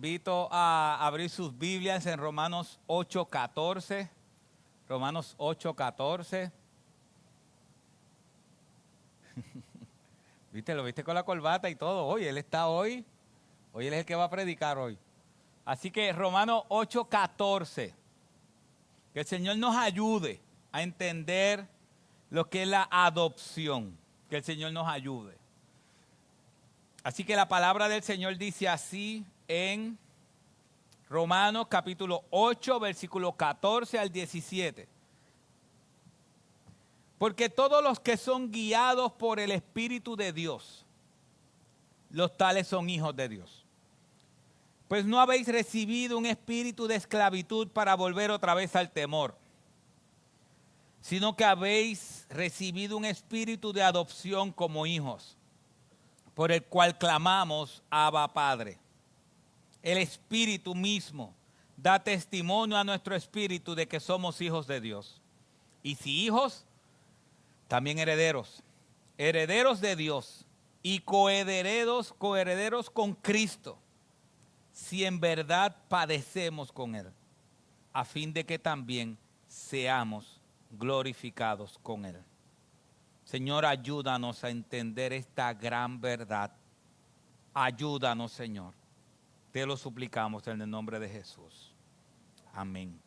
invito a abrir sus Biblias en Romanos 8:14. Romanos 8:14. ¿Viste? Lo viste con la corbata y todo. Hoy él está hoy. Hoy él es el que va a predicar hoy. Así que Romanos 8:14. Que el Señor nos ayude a entender lo que es la adopción. Que el Señor nos ayude. Así que la palabra del Señor dice así en Romanos capítulo 8, versículo 14 al 17. Porque todos los que son guiados por el Espíritu de Dios, los tales son hijos de Dios. Pues no habéis recibido un espíritu de esclavitud para volver otra vez al temor, sino que habéis recibido un espíritu de adopción como hijos, por el cual clamamos, Abba, Padre. El Espíritu mismo da testimonio a nuestro espíritu de que somos hijos de Dios. Y si hijos, también herederos, herederos de Dios y coherederos con Cristo, si en verdad padecemos con Él, a fin de que también seamos glorificados con Él. Señor, ayúdanos a entender esta gran verdad. Ayúdanos, Señor. Te lo suplicamos en el nombre de Jesús. Amén.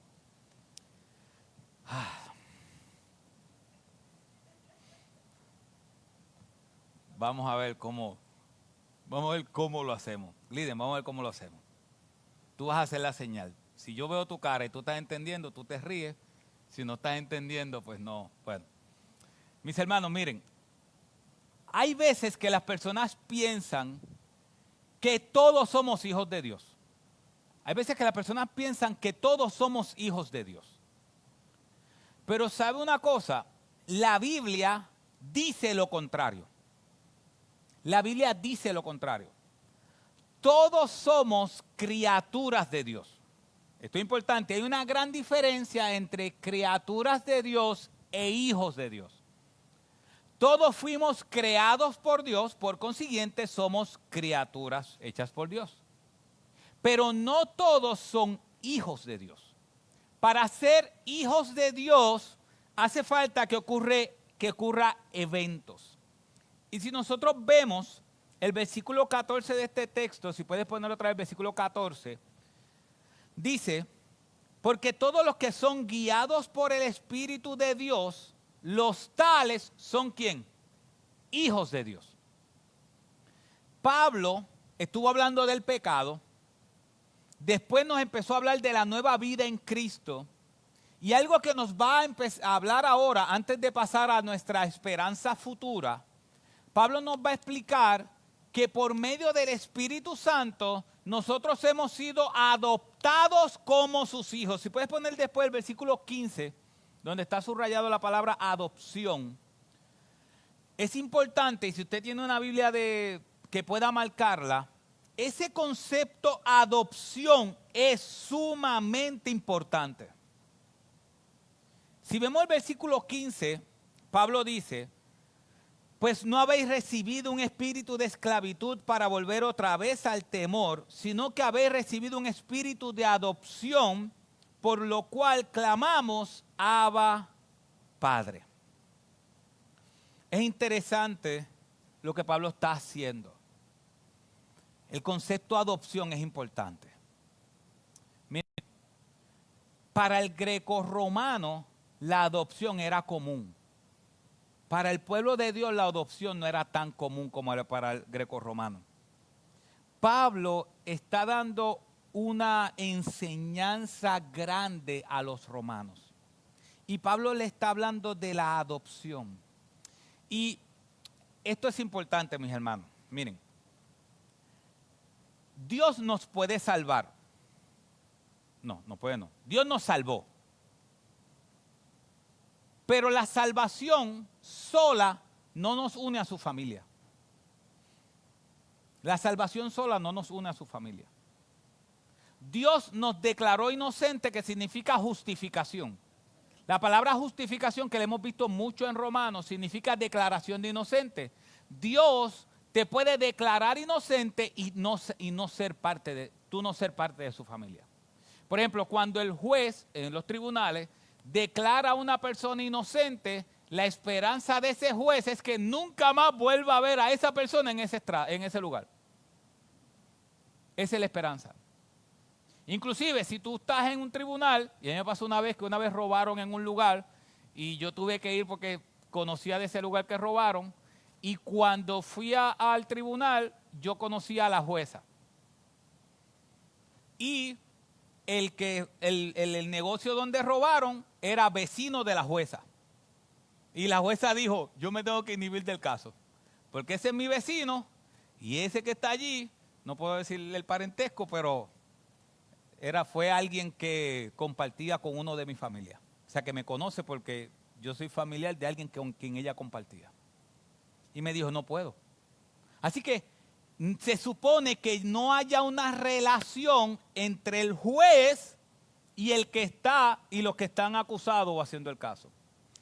Vamos a ver cómo lo hacemos. Liden, vamos a ver cómo lo hacemos. Tú vas a hacer la señal. Si yo veo tu cara y tú estás entendiendo, tú te ríes. Si no estás entendiendo, pues no. Bueno. Mis hermanos, miren, hay veces que las personas piensan que todos somos hijos de Dios. Hay veces que las personas piensan que todos somos hijos de Dios. Pero ¿sabe una cosa? La Biblia dice lo contrario. La Biblia dice lo contrario. Todos somos criaturas de Dios. Esto es importante. Hay una gran diferencia entre criaturas de Dios e hijos de Dios. Todos fuimos creados por Dios, por consiguiente somos criaturas hechas por Dios. Pero no todos son hijos de Dios. Para ser hijos de Dios hace falta que ocurra eventos. Y si nosotros vemos el versículo 14 de este texto, si puedes poner otra vez el versículo 14, dice, porque todos los que son guiados por el Espíritu de Dios, los tales son ¿quién? Hijos de Dios. Pablo estuvo hablando del pecado, después nos empezó a hablar de la nueva vida en Cristo, y algo que nos va a hablar ahora, antes de pasar a nuestra esperanza futura, Pablo nos va a explicar que por medio del Espíritu Santo nosotros hemos sido adoptados como sus hijos. Si puedes poner después el versículo 15, donde está subrayado la palabra adopción. Es importante, y si usted tiene una Biblia que pueda marcarla, ese concepto adopción es sumamente importante. Si vemos el versículo 15, Pablo dice, pues no habéis recibido un espíritu de esclavitud para volver otra vez al temor, sino que habéis recibido un espíritu de adopción, por lo cual clamamos, Abba, Padre. Es interesante lo que Pablo está haciendo. El concepto de adopción es importante. Miren, para el grecorromano la adopción era común. Para el pueblo de Dios la adopción no era tan común como era para el grecorromano. Pablo está dando una enseñanza grande a los romanos. Y Pablo le está hablando de la adopción. Y esto es importante, mis hermanos. Miren, Dios nos puede salvar. No puede no. Dios nos salvó. Pero la salvación sola no nos une a su familia. La salvación sola no nos une a su familia. Dios nos declaró inocente, que significa justificación. La palabra justificación, que le hemos visto mucho en Romanos, significa declaración de inocente. Dios te puede declarar inocente y no ser parte tú no ser parte de su familia. Por ejemplo, cuando el juez en los tribunales declara a una persona inocente, la esperanza de ese juez es que nunca más vuelva a ver a esa persona en ese lugar. Esa es la esperanza. Inclusive, si tú estás en un tribunal, y a mí me pasó una vez robaron en un lugar, y yo tuve que ir porque conocía de ese lugar que robaron, y cuando fui al tribunal, yo conocía a la jueza. Y el negocio donde robaron era vecino de la jueza. Y la jueza dijo, yo me tengo que inhibir del caso, porque ese es mi vecino, y ese que está allí, no puedo decirle el parentesco, pero fue alguien que compartía con uno de mi familia. O sea, que me conoce porque yo soy familiar de alguien con quien ella compartía. Y me dijo, no puedo. Así que se supone que no haya una relación entre el juez y el que está y los que están acusados o haciendo el caso.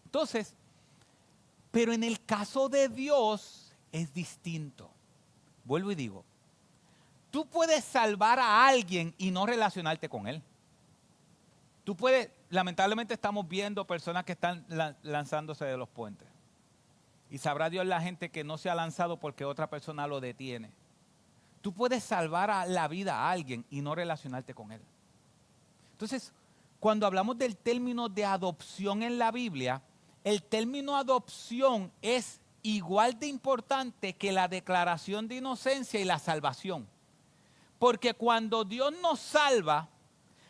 Entonces, pero en el caso de Dios es distinto. Vuelvo y digo, tú puedes salvar a alguien y no relacionarte con él. Tú puedes, lamentablemente estamos viendo personas que están lanzándose de los puentes. Y sabrá Dios la gente que no se ha lanzado porque otra persona lo detiene. Tú puedes salvar la vida a alguien y no relacionarte con él. Entonces, cuando hablamos del término de adopción en la Biblia, el término adopción es igual de importante que la declaración de inocencia y la salvación. Porque cuando Dios nos salva,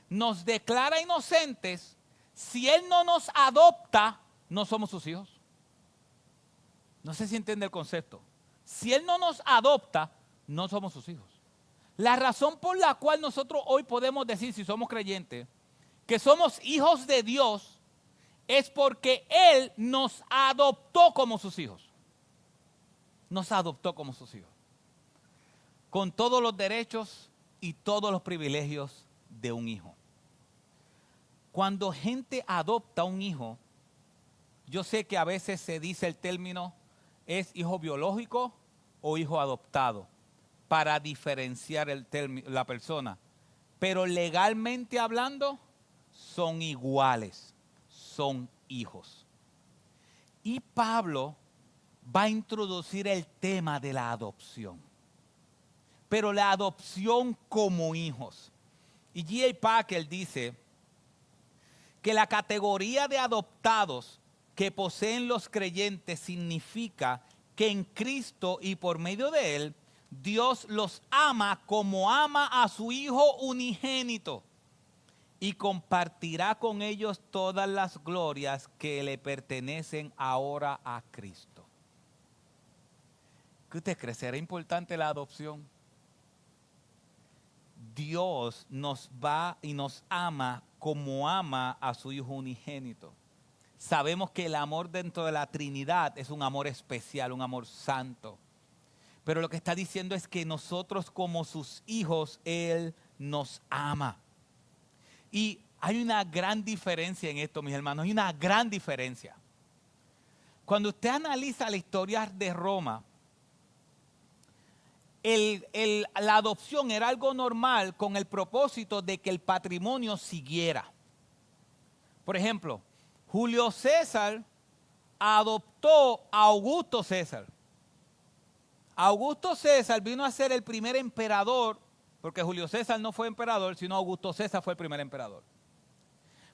nos declara inocentes, si Él no nos adopta, no somos sus hijos. No sé si entiende el concepto. Si Él no nos adopta, no somos sus hijos. La razón por la cual nosotros hoy podemos decir, si somos creyentes, que somos hijos de Dios, es porque Él nos adoptó como sus hijos. Nos adoptó como sus hijos. Con todos los derechos y todos los privilegios de un hijo. Cuando gente adopta un hijo, yo sé que a veces se dice el término, ¿es hijo biológico o hijo adoptado? Para diferenciar la persona. Pero legalmente hablando, son iguales, son hijos. Y Pablo va a introducir el tema de la adopción. Pero la adopción como hijos. Y G.A. Packer dice que la categoría de adoptados que poseen los creyentes significa que en Cristo y por medio de Él, Dios los ama como ama a su Hijo unigénito y compartirá con ellos todas las glorias que le pertenecen ahora a Cristo. ¿Qué usted cree? ¿Será importante la adopción? Dios nos va y nos ama como ama a su Hijo unigénito. Sabemos que el amor dentro de la Trinidad es un amor especial, un amor santo. Pero lo que está diciendo es que nosotros como sus hijos, Él nos ama. Y hay una gran diferencia en esto, mis hermanos, hay una gran diferencia. Cuando usted analiza la historia de Roma, la adopción era algo normal con el propósito de que el patrimonio siguiera. Por ejemplo, Julio César adoptó a Augusto César. Augusto César vino a ser el primer emperador, porque Julio César no fue emperador, sino Augusto César fue el primer emperador.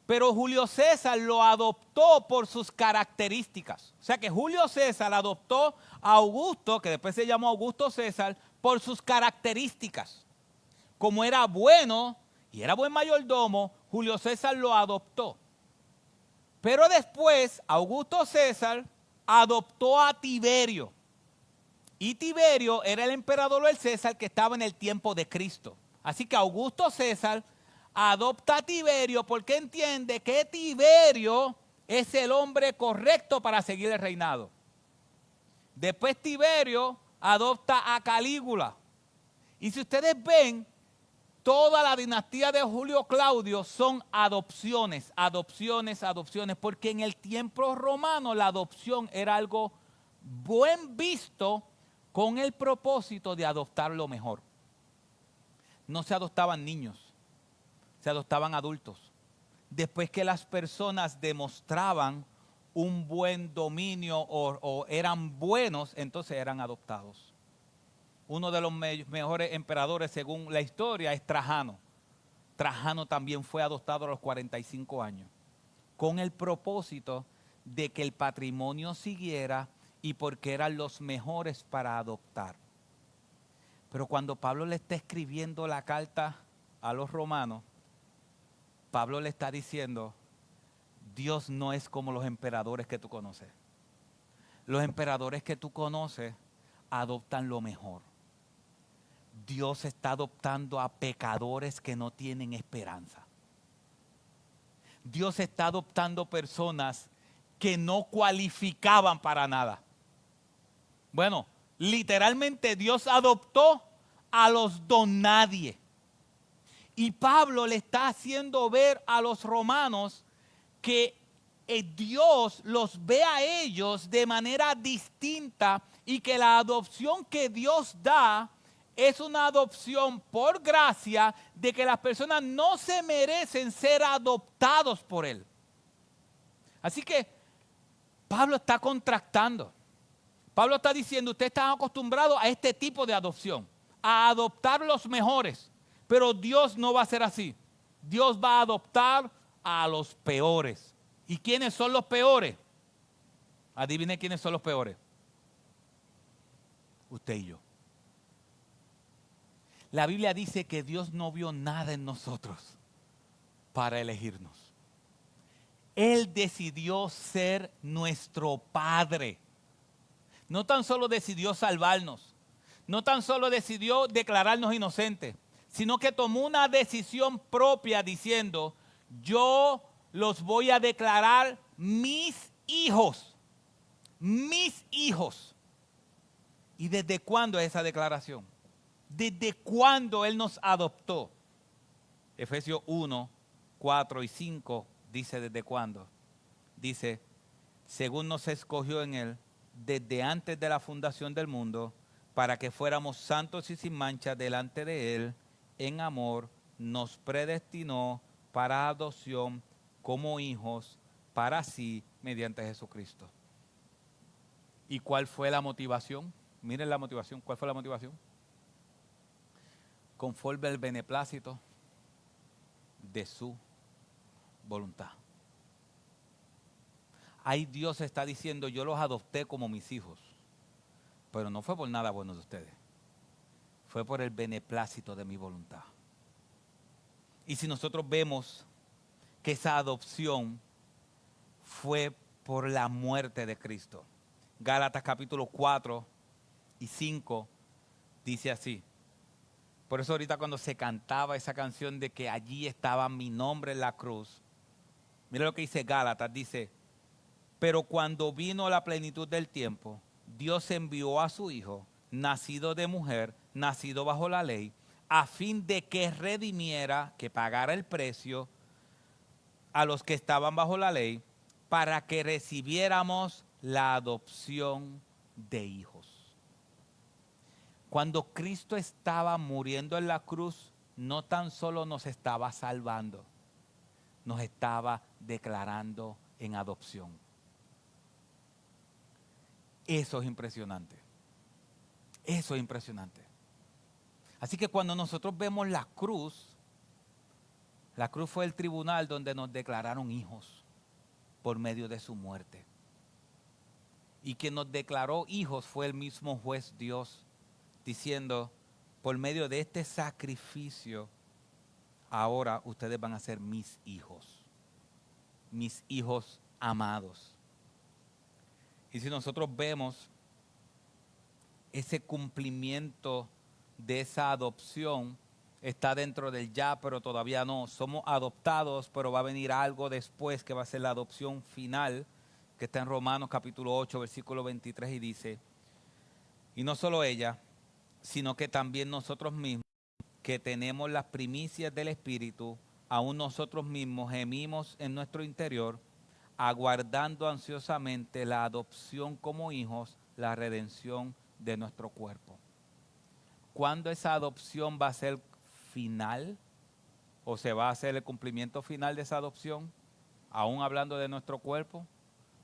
Pero Julio César lo adoptó por sus características. O sea que Julio César adoptó a Augusto, que después se llamó Augusto César, por sus características. Como era bueno y era buen mayordomo, Julio César lo adoptó. Pero después Augusto César adoptó a Tiberio. Y Tiberio era el emperador del César que estaba en el tiempo de Cristo. Así que Augusto César adopta a Tiberio porque entiende que Tiberio es el hombre correcto para seguir el reinado. Después Tiberio adopta a Calígula. Y si ustedes ven, toda la dinastía de Julio Claudio son adopciones, adopciones, adopciones, porque en el tiempo romano la adopción era algo buen visto con el propósito de adoptar lo mejor. no se adoptaban niños, se adoptaban adultos. Después que las personas demostraban un buen dominio o eran buenos, entonces eran adoptados. Uno de los mejores emperadores según la historia es Trajano. Trajano también fue adoptado a los 45 años, con el propósito de que el patrimonio siguiera y porque eran los mejores para adoptar. Pero cuando Pablo le está escribiendo la carta a los romanos, Pablo le está diciendo, Dios no es como los emperadores que tú conoces. Los emperadores que tú conoces adoptan lo mejor. Dios está adoptando a pecadores que no tienen esperanza. Dios está adoptando personas que no cualificaban para nada. Bueno, literalmente Dios adoptó a los donadie. Y Pablo le está haciendo ver a los romanos que Dios los ve a ellos de manera distinta y que la adopción que Dios da es una adopción por gracia de que las personas no se merecen ser adoptados por Él. Así que Pablo está contrastando. Pablo está diciendo, ustedes están acostumbrados a este tipo de adopción, a adoptar los mejores. Pero Dios no va a ser así. Dios va a adoptar a los peores. ¿Y quiénes son los peores? Adivine quiénes son los peores. Usted y yo. La Biblia dice que Dios no vio nada en nosotros para elegirnos. Él decidió ser nuestro Padre. No tan solo decidió salvarnos, no tan solo decidió declararnos inocentes, sino que tomó una decisión propia diciendo, yo los voy a declarar mis hijos. Mis hijos. ¿Y desde cuándo es esa declaración? ¿Desde cuándo Él nos adoptó? Efesios 1, 4 y 5 dice desde cuándo. Dice, según nos escogió en Él, desde antes de la fundación del mundo, para que fuéramos santos y sin mancha delante de Él, en amor, nos predestinó para adopción como hijos para sí mediante Jesucristo. ¿Y cuál fue la motivación? Miren la motivación. ¿Cuál fue la motivación? Conforme al beneplácito de su voluntad. Ahí Dios está diciendo, yo los adopté como mis hijos, pero no fue por nada bueno de ustedes. Fue por el beneplácito de mi voluntad. Y si nosotros vemos que esa adopción fue por la muerte de Cristo. Gálatas capítulo 4 y 5 dice así. Por eso ahorita cuando se cantaba esa canción de que allí estaba mi nombre en la cruz, mira lo que dice Gálatas, dice, pero cuando vino la plenitud del tiempo, Dios envió a su Hijo, nacido de mujer, nacido bajo la ley, a fin de que redimiera, que pagara el precio a los que estaban bajo la ley, para que recibiéramos la adopción de hijos. Cuando Cristo estaba muriendo en la cruz, no tan solo nos estaba salvando, nos estaba declarando en adopción. Eso es impresionante. Eso es impresionante. Así que cuando nosotros vemos la cruz fue el tribunal donde nos declararon hijos por medio de su muerte. Y quien nos declaró hijos fue el mismo juez Dios, diciendo, por medio de este sacrificio, ahora ustedes van a ser mis hijos amados. Y si nosotros vemos ese cumplimiento de esa adopción, está dentro del ya, pero todavía no. Somos adoptados, pero va a venir algo después que va a ser la adopción final, que está en Romanos capítulo 8, versículo 23, y dice, y no solo ella, sino que también nosotros mismos, que tenemos las primicias del Espíritu, aún nosotros mismos gemimos en nuestro interior, aguardando ansiosamente la adopción como hijos, la redención de nuestro cuerpo. ¿Cuándo esa adopción va a ser final o se va a hacer el cumplimiento final de esa adopción, aún hablando de nuestro cuerpo,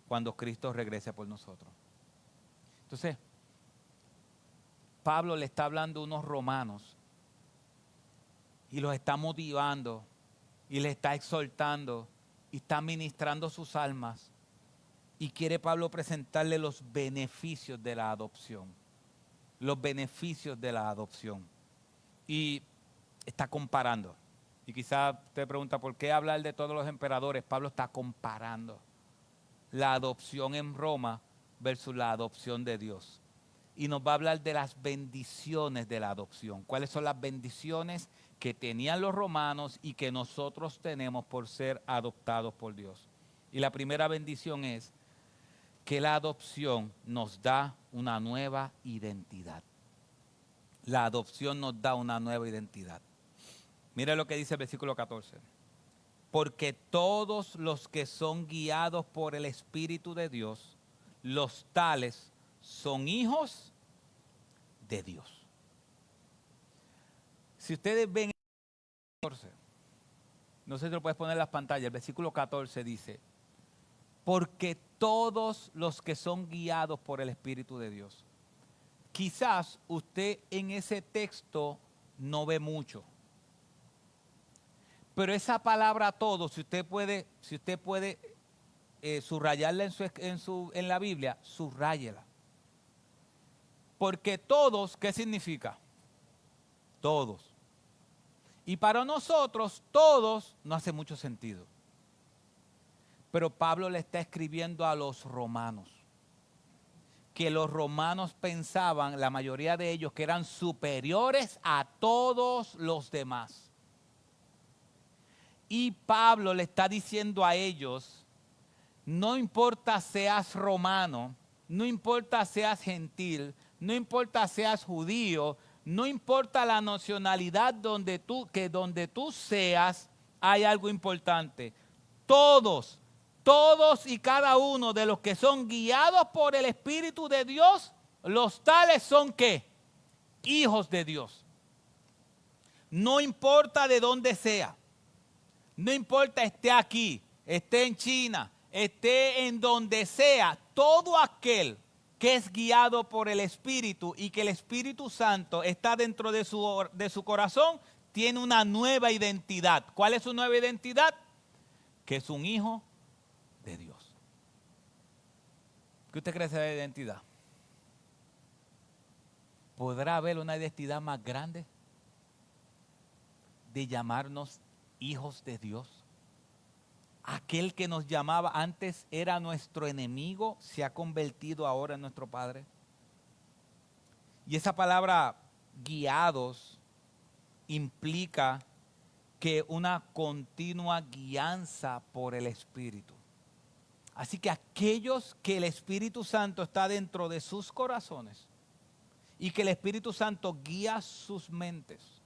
cuando Cristo regrese por nosotros. Entonces, Pablo le está hablando a unos romanos y los está motivando y les está exhortando y está ministrando sus almas y quiere Pablo presentarle los beneficios de la adopción. Los beneficios de la adopción. Y está comparando. Y quizás usted pregunta, ¿por qué hablar de todos los emperadores? Pablo está comparando la adopción en Roma versus la adopción de Dios. Y nos va a hablar de las bendiciones de la adopción. ¿Cuáles son las bendiciones que tenían los romanos y que nosotros tenemos por ser adoptados por Dios? Y la primera bendición es que la adopción nos da una nueva identidad. La adopción nos da una nueva identidad. Mira lo que dice el versículo 14. Porque todos los que son guiados por el Espíritu de Dios, los tales son hijos de Dios. Si ustedes ven el 14, no sé si lo puedes poner en las pantallas, el versículo 14 dice, porque todos los que son guiados por el Espíritu de Dios. Quizás usted en ese texto no ve mucho. Pero esa palabra todos, si usted puede subrayarla en la Biblia, subráyela. Porque todos, ¿qué significa? Todos. Y para nosotros, todos no hace mucho sentido. Pero Pablo le está escribiendo a los romanos. Que los romanos pensaban, la mayoría de ellos, que eran superiores a todos los demás. Y Pablo le está diciendo a ellos, no importa seas romano, no importa seas gentil, no importa seas judío, no importa la nacionalidad donde tú seas, hay algo importante. Todos y cada uno de los que son guiados por el Espíritu de Dios, los tales son ¿qué? Hijos de Dios. No importa de dónde sea. No importa esté aquí, esté en China, esté en donde sea, todo aquel que es guiado por el Espíritu y que el Espíritu Santo está dentro de su corazón, tiene una nueva identidad. ¿Cuál es su nueva identidad? Que es un hijo de Dios. ¿Qué usted cree de la identidad? ¿Podrá haber una identidad más grande de llamarnos hijos de Dios? Aquel que nos llamaba antes era nuestro enemigo, se ha convertido ahora en nuestro Padre. Y esa palabra guiados implica que una continua guianza por el Espíritu. Así que aquellos que el Espíritu Santo está dentro de sus corazones y que el Espíritu Santo guía sus mentes,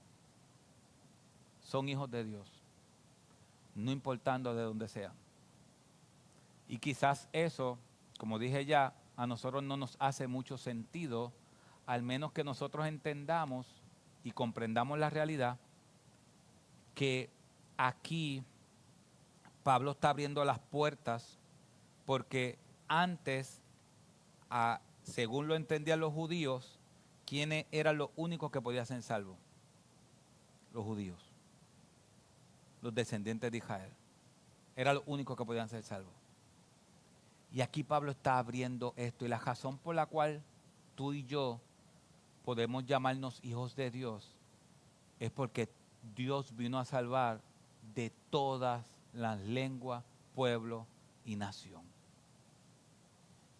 son hijos de Dios. No importando de dónde sean. Y quizás eso, como dije ya, a nosotros no nos hace mucho sentido, al menos que nosotros entendamos y comprendamos la realidad, que aquí Pablo está abriendo las puertas, porque antes, según lo entendían los judíos, ¿quiénes eran los únicos que podían ser salvos? Los judíos. Los descendientes de Israel. Eran los únicos que podían ser salvos. Y aquí Pablo está abriendo esto. Y la razón por la cual tú y yo podemos llamarnos hijos de Dios es porque Dios vino a salvar de todas las lenguas, pueblo y nación.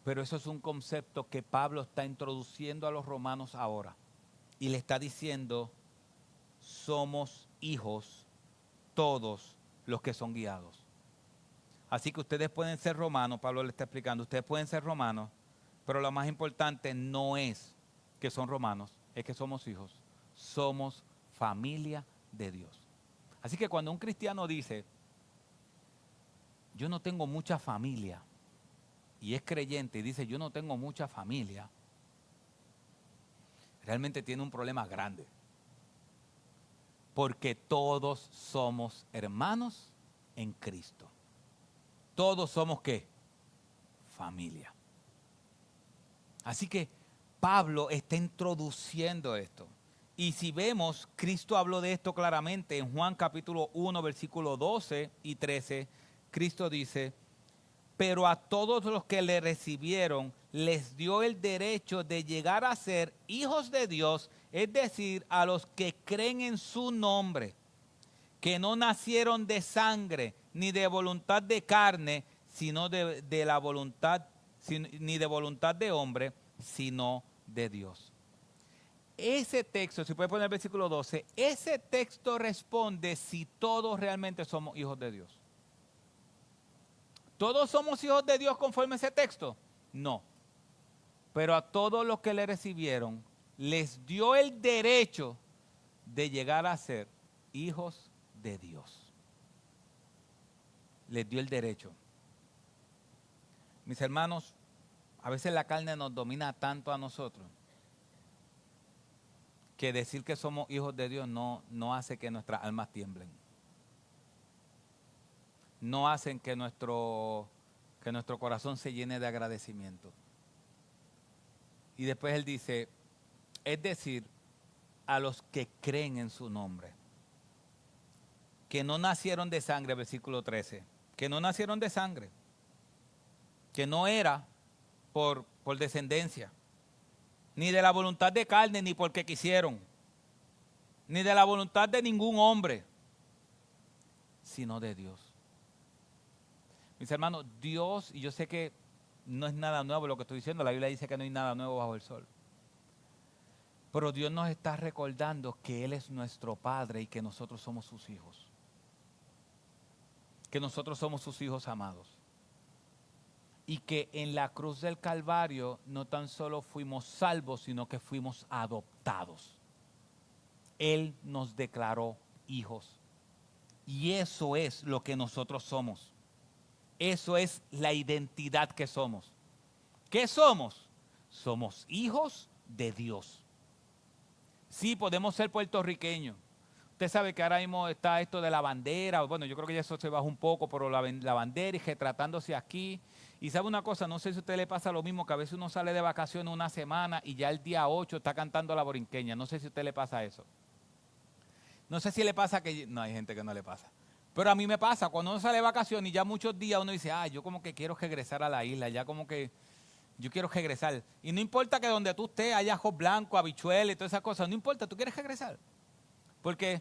Pero eso es un concepto que Pablo está introduciendo a los romanos ahora. Y le está diciendo, somos hijos todos los que son guiados. Así que ustedes pueden ser romanos, Pablo le está explicando, ustedes pueden ser romanos, pero lo más importante no es que son romanos, es que somos hijos, somos familia de Dios. Así que cuando un cristiano dice, yo no tengo mucha familia, y es creyente y dice, yo no tengo mucha familia, realmente tiene un problema grande. Porque todos somos hermanos en Cristo. Todos somos ¿qué? Familia. Así que Pablo está introduciendo esto. Y si vemos, Cristo habló de esto claramente en Juan capítulo 1, versículo 12 y 13. Cristo dice, pero a todos los que le recibieron, les dio el derecho de llegar a ser hijos de Dios, es decir, a los que creen en su nombre, que no nacieron de sangre, ni de voluntad de carne, sino de la voluntad, ni de voluntad de hombre, sino de Dios. Ese texto, si puede poner el versículo 12, ese texto responde si todos realmente somos hijos de Dios. ¿Todos somos hijos de Dios conforme a ese texto? No. Pero a todos los que le recibieron, les dio el derecho de llegar a ser hijos de Dios. Les dio el derecho. Mis hermanos, a veces la carne nos domina tanto a nosotros que decir que somos hijos de Dios no hace que nuestras almas tiemblen. No hacen que nuestro corazón se llene de agradecimiento. Y después él dice, es decir, a los que creen en su nombre, que no nacieron de sangre, versículo 13, que no nacieron de sangre, que no era por descendencia, ni de la voluntad de carne, ni porque quisieron, ni de la voluntad de ningún hombre, sino de Dios. Mis hermanos, Dios, y yo sé que no es nada nuevo lo que estoy diciendo, la Biblia dice que no hay nada nuevo bajo el sol. Pero Dios nos está recordando que Él es nuestro Padre y que nosotros somos sus hijos. Que nosotros somos sus hijos amados. Y que en la cruz del Calvario no tan solo fuimos salvos, sino que fuimos adoptados. Él nos declaró hijos. Y eso es lo que nosotros somos. Eso es la identidad que somos. ¿Qué somos? Somos hijos de Dios. Sí, podemos ser puertorriqueños. Usted sabe que ahora mismo está esto de la bandera. Bueno, yo creo que ya eso se bajó un poco, pero la bandera y retratándose aquí. Y sabe una cosa, no sé si a usted le pasa lo mismo, que a veces uno sale de vacaciones una semana y ya el día 8 está cantando la borinqueña. No sé si a usted le pasa eso. No sé si le pasa que... No, hay gente que no le pasa. Pero a mí me pasa, cuando uno sale de vacaciones y ya muchos días uno dice, yo como que quiero regresar a la isla, ya como que yo quiero regresar. Y no importa que donde tú estés haya arroz blanco, habichuelas y todas esas cosas, no importa, tú quieres regresar. Porque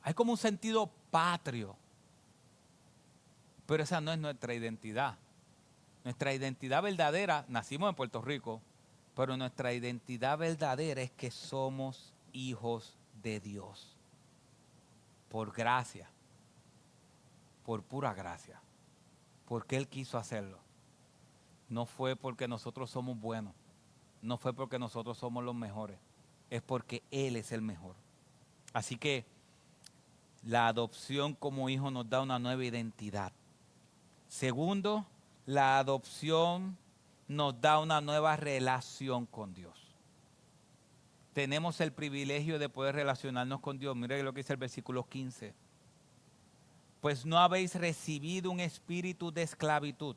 hay como un sentido patrio. Pero esa no es nuestra identidad. Nuestra identidad verdadera, nacimos en Puerto Rico, pero nuestra identidad verdadera es que somos hijos de Dios. Por gracia. Por pura gracia. Porque Él quiso hacerlo. No fue porque nosotros somos buenos. No fue porque nosotros somos los mejores. Es porque Él es el mejor. Así que la adopción como hijo nos da una nueva identidad. Segundo, la adopción nos da una nueva relación con Dios. Tenemos el privilegio de poder relacionarnos con Dios. Mire lo que dice el versículo 15. Pues no habéis recibido un espíritu de esclavitud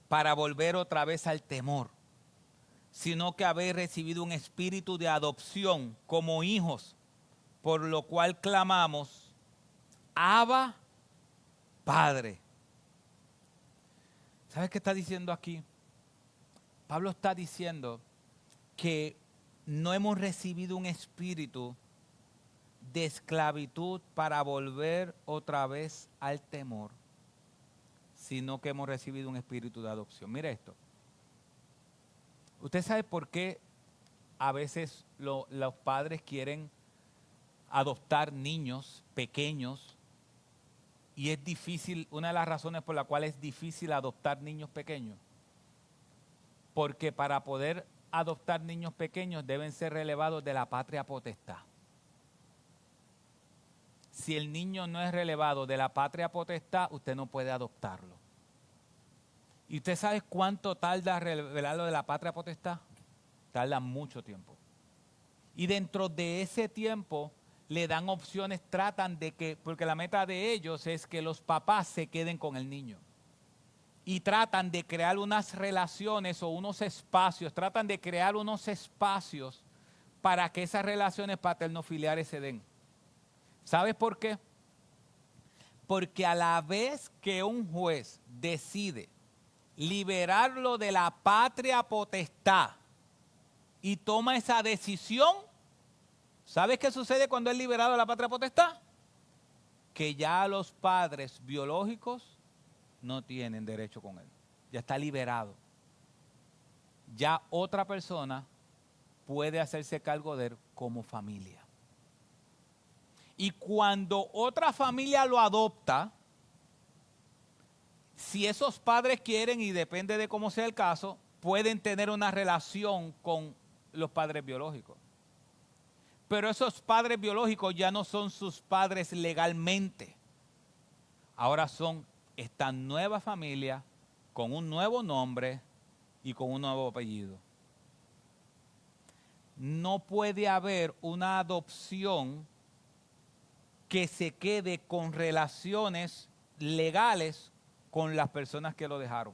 para volver otra vez al temor, sino que habéis recibido un espíritu de adopción como hijos, por lo cual clamamos, Abba, Padre. ¿Sabes qué está diciendo aquí? Pablo está diciendo que no hemos recibido un espíritu de esclavitud para volver otra vez al temor, sino que hemos recibido un espíritu de adopción. Mire esto. ¿Usted sabe por qué a veces los padres quieren adoptar niños pequeños? Y es difícil, una de las razones por la cual es difícil adoptar niños pequeños. Porque para poder adoptar niños pequeños deben ser relevados de la patria potestad. Si el niño no es relevado de la patria potestad, usted no puede adoptarlo. ¿Y usted sabe cuánto tarda revelarlo de la patria potestad? Tarda mucho tiempo. Y dentro de ese tiempo, le dan opciones, tratan de que, porque la meta de ellos es que los papás se queden con el niño. Y tratan de crear unas relaciones o unos espacios, para que esas relaciones paterno-filiares se den. ¿Sabes por qué? Porque a la vez que un juez decide liberarlo de la patria potestad y toma esa decisión, ¿sabes qué sucede cuando es liberado de la patria potestad? Que ya los padres biológicos no tienen derecho con él. Ya está liberado. Ya otra persona puede hacerse cargo de él como familia. Y cuando otra familia lo adopta, si esos padres quieren, y depende de cómo sea el caso, pueden tener una relación con los padres biológicos. Pero esos padres biológicos ya no son sus padres legalmente. Ahora son esta nueva familia con un nuevo nombre y con un nuevo apellido. No puede haber una adopción que se quede con relaciones legales con las personas que lo dejaron.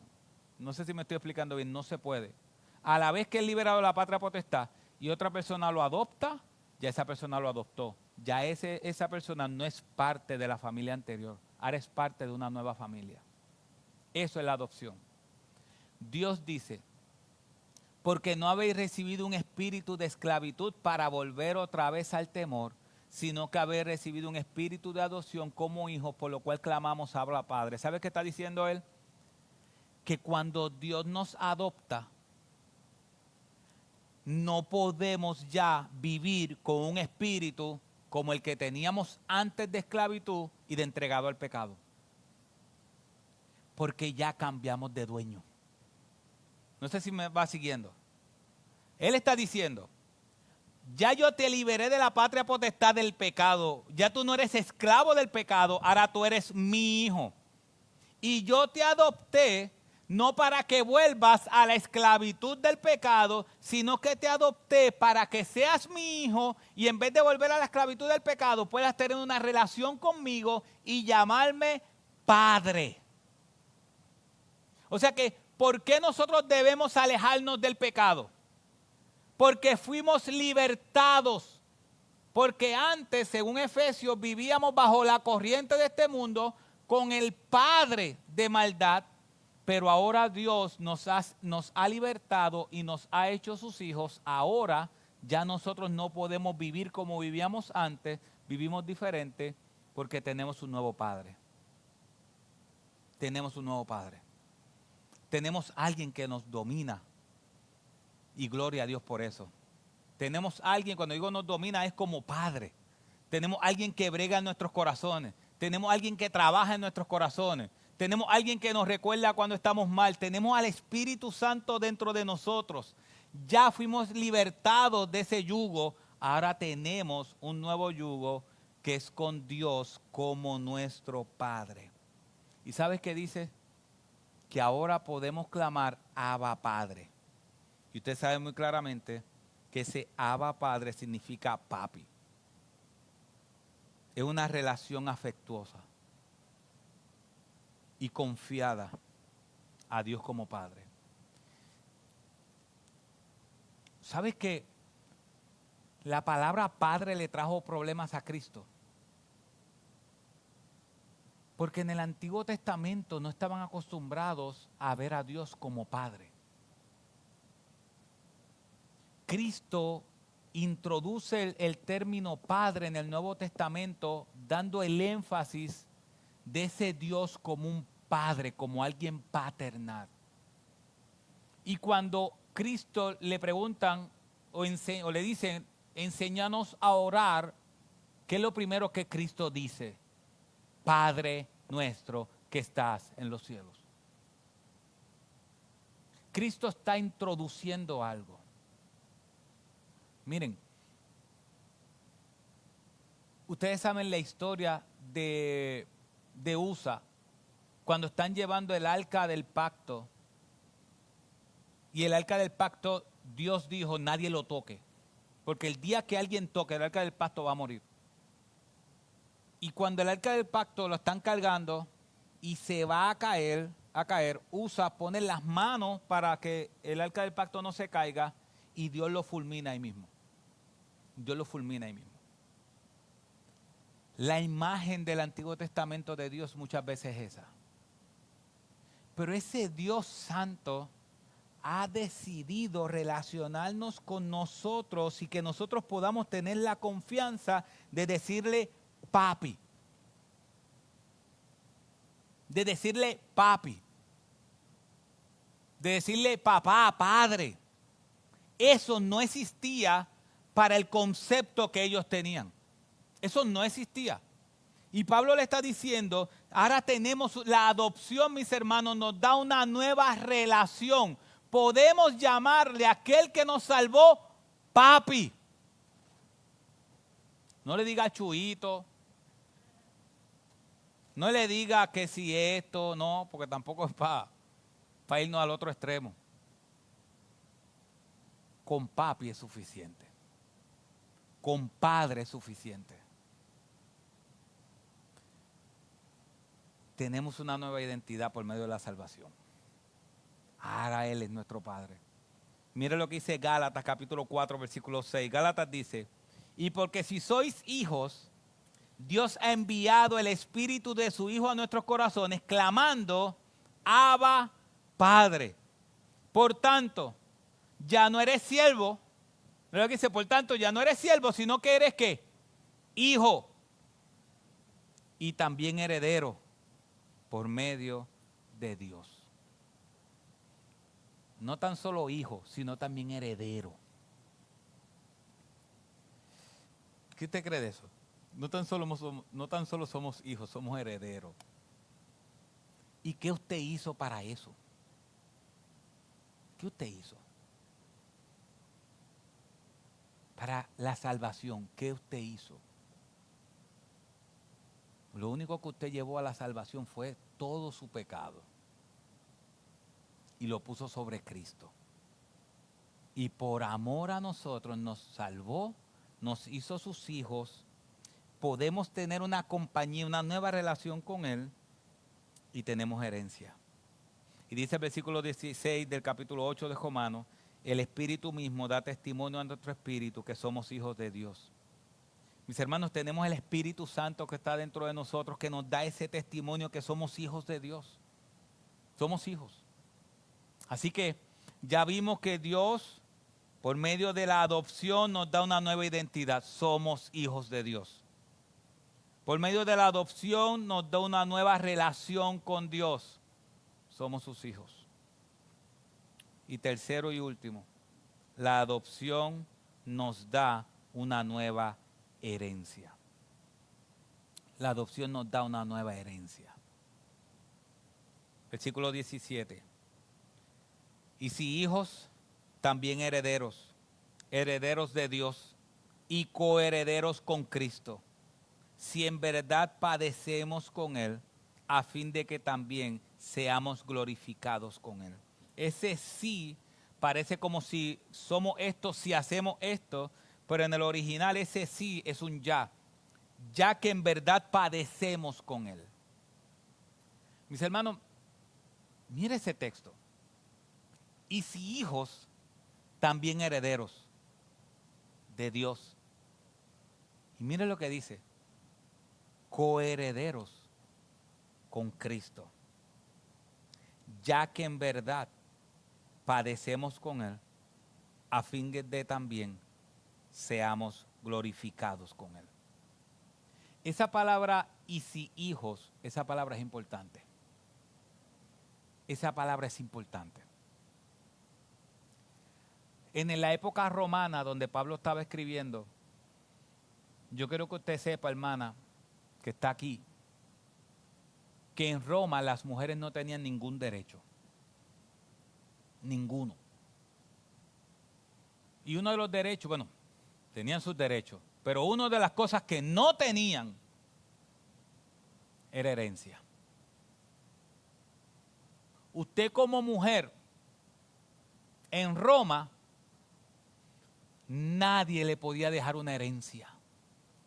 No sé si me estoy explicando bien, no se puede. A la vez que es liberado de la patria potestad y otra persona lo adopta, ya esa persona lo adoptó. Ya esa persona no es parte de la familia anterior, ahora es parte de una nueva familia. Eso es la adopción. Dios dice, porque no habéis recibido un espíritu de esclavitud para volver otra vez al temor, sino que habéis recibido un espíritu de adopción como hijos, por lo cual clamamos, Abba, Padre. ¿Sabe qué está diciendo él? Que cuando Dios nos adopta, no podemos ya vivir con un espíritu como el que teníamos antes de esclavitud y de entregado al pecado. Porque ya cambiamos de dueño. No sé si me va siguiendo. Él está diciendo, ya yo te liberé de la patria potestad del pecado. Ya tú no eres esclavo del pecado, ahora tú eres mi hijo. Y yo te adopté no para que vuelvas a la esclavitud del pecado, sino que te adopté para que seas mi hijo y en vez de volver a la esclavitud del pecado puedas tener una relación conmigo y llamarme Padre. O sea que, ¿por qué nosotros debemos alejarnos del pecado? Porque fuimos libertados. Porque antes, según Efesios, vivíamos bajo la corriente de este mundo con el padre de maldad, pero ahora Dios nos ha libertado y nos ha hecho sus hijos. Ahora ya nosotros no podemos vivir como vivíamos antes, vivimos diferente porque tenemos un nuevo padre. Tenemos un nuevo padre. Tenemos alguien que nos domina. Y gloria a Dios por eso. Tenemos alguien, cuando digo nos domina, es como padre. Tenemos alguien que brega en nuestros corazones. Tenemos alguien que trabaja en nuestros corazones. Tenemos alguien que nos recuerda cuando estamos mal. Tenemos al Espíritu Santo dentro de nosotros. Ya fuimos libertados de ese yugo. Ahora tenemos un nuevo yugo que es con Dios como nuestro Padre. ¿Y sabes qué dice? Que ahora podemos clamar Abba Padre. Y usted sabe muy claramente que ese Abba Padre significa papi. Es una relación afectuosa y confiada a Dios como Padre. ¿Sabes que la palabra Padre le trajo problemas a Cristo? Porque en el Antiguo Testamento no estaban acostumbrados a ver a Dios como Padre. Cristo introduce el término Padre en el Nuevo Testamento, dando el énfasis de ese Dios como un Padre, como alguien paternal. Y cuando Cristo le preguntan o le dicen, enséñanos a orar, ¿qué es lo primero que Cristo dice? Padre nuestro que estás en los cielos. Cristo está introduciendo algo. Miren, ustedes saben la historia de Usa, cuando están llevando el arca del pacto, y el arca del pacto, Dios dijo, nadie lo toque, porque el día que alguien toque el arca del pacto va a morir. Y cuando el arca del pacto lo están cargando y se va a caer, pone las manos para que el arca del pacto no se caiga y Dios lo fulmina ahí mismo. Dios lo fulmina ahí mismo. La imagen del Antiguo Testamento de Dios muchas veces es esa. Pero ese Dios santo ha decidido relacionarnos con nosotros y que nosotros podamos tener la confianza de decirle papi. De decirle papi. De decirle papá, padre. Eso no existía para el concepto que ellos tenían. Eso no existía. Y Pablo le está diciendo, ahora tenemos la adopción, mis hermanos, nos da una nueva relación. Podemos llamarle a aquel que nos salvó papi. No le diga chuito. No le diga que si esto, no, porque tampoco es para irnos al otro extremo. Con papi es suficiente. Con padre es suficiente. Tenemos una nueva identidad por medio de la salvación. Ahora Él es nuestro Padre. Mire lo que dice Gálatas capítulo 4 versículo 6. Gálatas dice, y porque si sois hijos, Dios ha enviado el Espíritu de su Hijo a nuestros corazones, clamando, Abba, Padre. Por tanto, ya no eres siervo. Mira lo que dice, por tanto, ya no eres siervo, sino que eres ¿qué? Hijo. Y también heredero por medio de Dios. No tan solo hijo, sino también heredero. ¿Qué usted cree de eso? No tan solo somos hijos, somos herederos. ¿Y qué usted hizo para eso? ¿Qué usted hizo? Para la salvación, ¿qué usted hizo? Lo único que usted llevó a la salvación fue todo su pecado. Y lo puso sobre Cristo. Y por amor a nosotros nos salvó, nos hizo sus hijos. Podemos tener una compañía, una nueva relación con Él. Y tenemos herencia. Y dice el versículo 16 del capítulo 8 de Romanos, el Espíritu mismo da testimonio a nuestro espíritu que somos hijos de Dios. Mis hermanos, tenemos el Espíritu Santo que está dentro de nosotros, que nos da ese testimonio que somos hijos de Dios. Somos hijos. Así que ya vimos que Dios, por medio de la adopción, nos da una nueva identidad. Somos hijos de Dios. Por medio de la adopción nos da una nueva relación con Dios. Somos sus hijos. Y tercero y último, la adopción nos da una nueva herencia. La adopción nos da una nueva herencia. Versículo 17. Y si hijos, también herederos, herederos de Dios y coherederos con Cristo, si en verdad padecemos con Él, a fin de que también seamos glorificados con Él. Ese sí parece como si somos esto, si hacemos esto, pero en el original ese sí es un ya que en verdad padecemos con Él. Mis hermanos, mire ese texto. Y si hijos, también herederos de Dios. Y mire lo que dice, coherederos con Cristo, ya que en verdad padecemos con Él, a fin de también seamos glorificados con Él. Esa palabra, y si hijos, esa palabra es importante. Esa palabra es importante. En la época romana donde Pablo estaba escribiendo, yo quiero que usted sepa, hermana, que está aquí, que en Roma las mujeres no tenían ningún derecho. Ninguno. Y uno de los derechos, bueno, tenían sus derechos, pero una de las cosas que no tenían era herencia. Usted como mujer en Roma, nadie le podía dejar una herencia.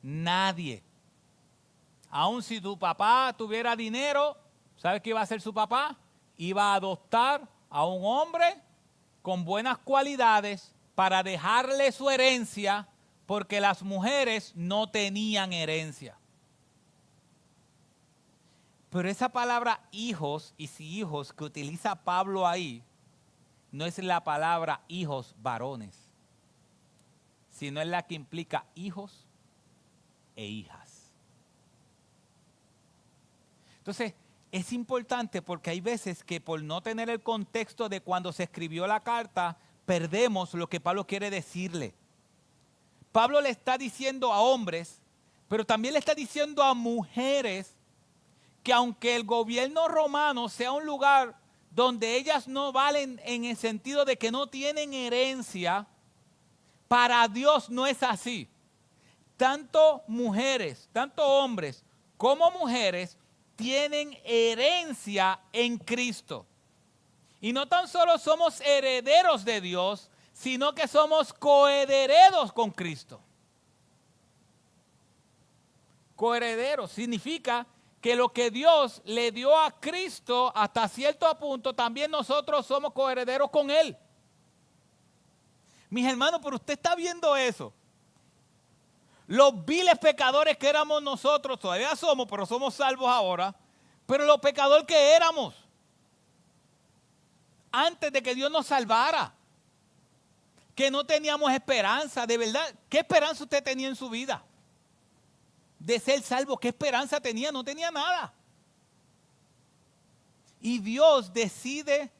Nadie. Aun si tu papá tuviera dinero, ¿sabes qué iba a hacer su papá? Iba a adoptar a un hombre con buenas cualidades para dejarle su herencia, porque las mujeres no tenían herencia. Pero esa palabra hijos y si hijos que utiliza Pablo ahí, no es la palabra hijos varones, sino es la que implica hijos e hijas. Entonces, es importante porque hay veces que por no tener el contexto de cuando se escribió la carta, perdemos lo que Pablo quiere decirle. Pablo le está diciendo a hombres, pero también le está diciendo a mujeres que aunque el gobierno romano sea un lugar donde ellas no valen en el sentido de que no tienen herencia, para Dios no es así. Tanto mujeres, tanto hombres como mujeres tienen herencia en Cristo. Y no tan solo somos herederos de Dios, sino que somos coherederos con Cristo. Coherederos significa que lo que Dios le dio a Cristo hasta cierto punto, también nosotros somos coherederos con Él. Mis hermanos, pero usted está viendo eso. Los viles pecadores que éramos nosotros, todavía somos, pero somos salvos ahora. Pero los pecadores que éramos antes de que Dios nos salvara, que no teníamos esperanza, de verdad, ¿qué esperanza usted tenía en su vida? De ser salvo, ¿qué esperanza tenía? No tenía nada. Y Dios decide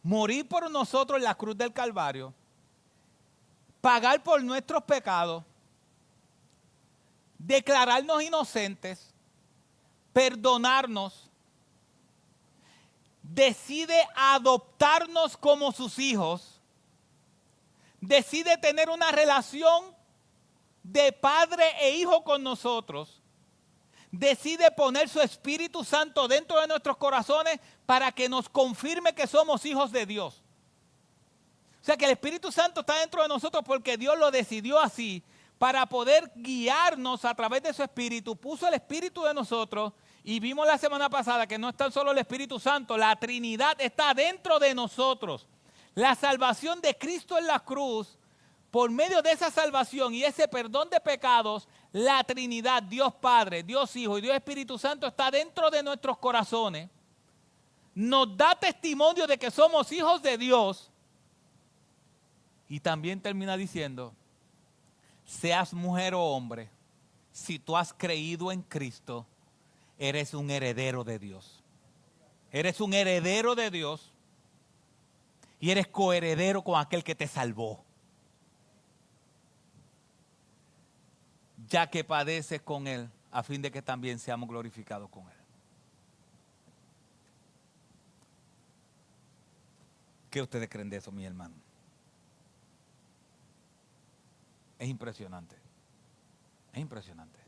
morir por nosotros en la cruz del Calvario, pagar por nuestros pecados, declararnos inocentes, perdonarnos, decide adoptarnos como sus hijos, decide tener una relación de padre e hijo con nosotros, decide poner su Espíritu Santo dentro de nuestros corazones para que nos confirme que somos hijos de Dios. O sea que el Espíritu Santo está dentro de nosotros porque Dios lo decidió así, para poder guiarnos a través de su Espíritu. Puso el Espíritu de nosotros y vimos la semana pasada que no es tan solo el Espíritu Santo, la Trinidad está dentro de nosotros. La salvación de Cristo en la cruz, por medio de esa salvación y ese perdón de pecados, la Trinidad, Dios Padre, Dios Hijo y Dios Espíritu Santo está dentro de nuestros corazones. Nos da testimonio de que somos hijos de Dios. Y también termina diciendo, seas mujer o hombre, si tú has creído en Cristo, eres un heredero de Dios. Eres un heredero de Dios y eres coheredero con aquel que te salvó. Ya que padeces con Él, a fin de que también seamos glorificados con Él. ¿Qué ustedes creen de eso, mis hermanos? Es impresionante. Es impresionante.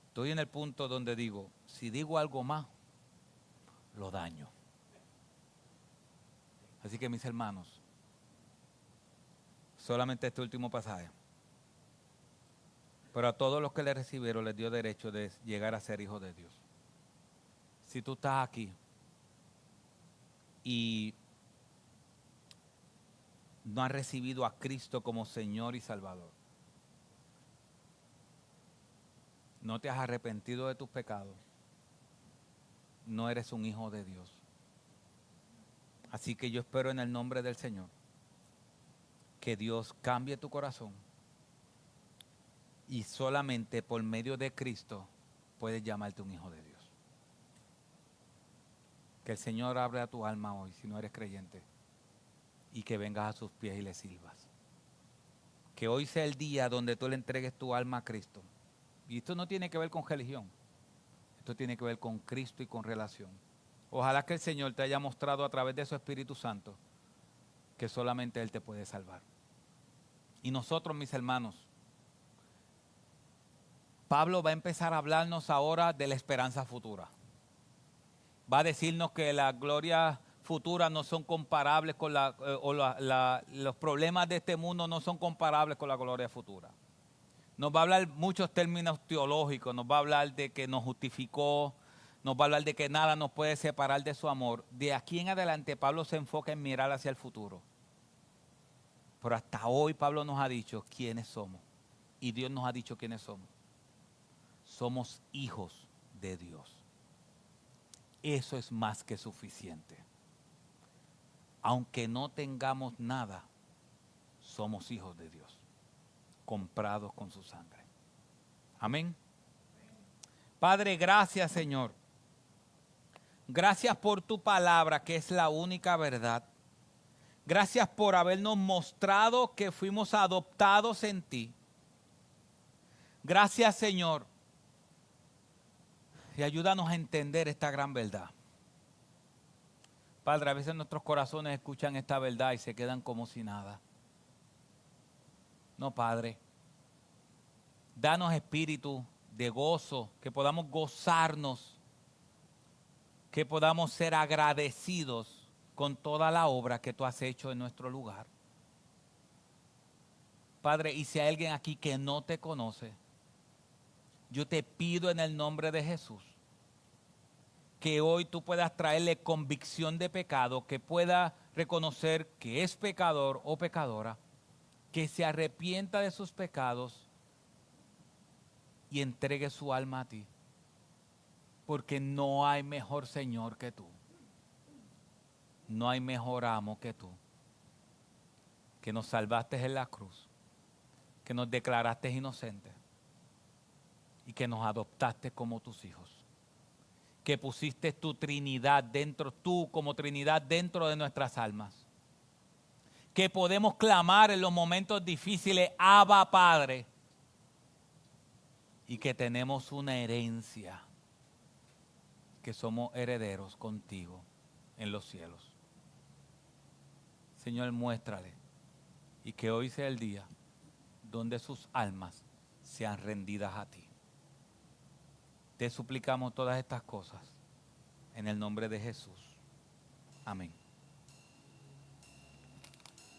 Estoy en el punto donde digo, si digo algo más, lo daño. Así que mis hermanos, solamente este último pasaje. Pero a todos los que le recibieron les dio derecho de llegar a ser hijos de Dios. Si tú estás aquí y no has recibido a Cristo como Señor y Salvador, no te has arrepentido de tus pecados, no eres un hijo de Dios. Así que yo espero en el nombre del Señor que Dios cambie tu corazón y solamente por medio de Cristo puedes llamarte un hijo de Dios. Que el Señor abra tu alma hoy si no eres creyente y que vengas a sus pies y le sirvas. Que hoy sea el día donde tú le entregues tu alma a Cristo. Y esto no tiene que ver con religión. Esto tiene que ver con Cristo y con relación. Ojalá que el Señor te haya mostrado a través de su Espíritu Santo que solamente Él te puede salvar. Y nosotros, mis hermanos, Pablo va a empezar a hablarnos ahora de la esperanza futura. Va a decirnos que las glorias futuras no son comparables con los problemas de este mundo no son comparables con la gloria futura. Nos va a hablar muchos términos teológicos, nos va a hablar de que nos justificó, nos va a hablar de que nada nos puede separar de su amor. De aquí en adelante Pablo se enfoca en mirar hacia el futuro. Pero hasta hoy Pablo nos ha dicho quiénes somos. Y Dios nos ha dicho quiénes somos. Somos hijos de Dios. Eso es más que suficiente. Aunque no tengamos nada, somos hijos de Dios, comprados con su sangre. Amén. Padre, gracias, Señor. Gracias por tu palabra, que es la única verdad. Gracias por habernos mostrado que fuimos adoptados en ti. Gracias, Señor. Y ayúdanos a entender esta gran verdad. Padre, a veces nuestros corazones escuchan esta verdad y se quedan como si nada. No, Padre. Danos espíritu de gozo, que podamos gozarnos, que podamos ser agradecidos con toda la obra que tú has hecho en nuestro lugar. Padre, y si hay alguien aquí que no te conoce, yo te pido en el nombre de Jesús que hoy tú puedas traerle convicción de pecado, que pueda reconocer que es pecador o pecadora, que se arrepienta de sus pecados y entregue su alma a ti. Porque no hay mejor Señor que tú. No hay mejor amo que tú. Que nos salvaste en la cruz. Que nos declaraste inocentes. Y que nos adoptaste como tus hijos. Que pusiste tu Trinidad dentro, tú como Trinidad dentro de nuestras almas. Que podemos clamar en los momentos difíciles, Abba Padre. Y que tenemos una herencia. Que somos herederos contigo en los cielos. Señor, muéstrale. Y que hoy sea el día donde sus almas sean rendidas a ti. Te suplicamos todas estas cosas en el nombre de Jesús. Amén.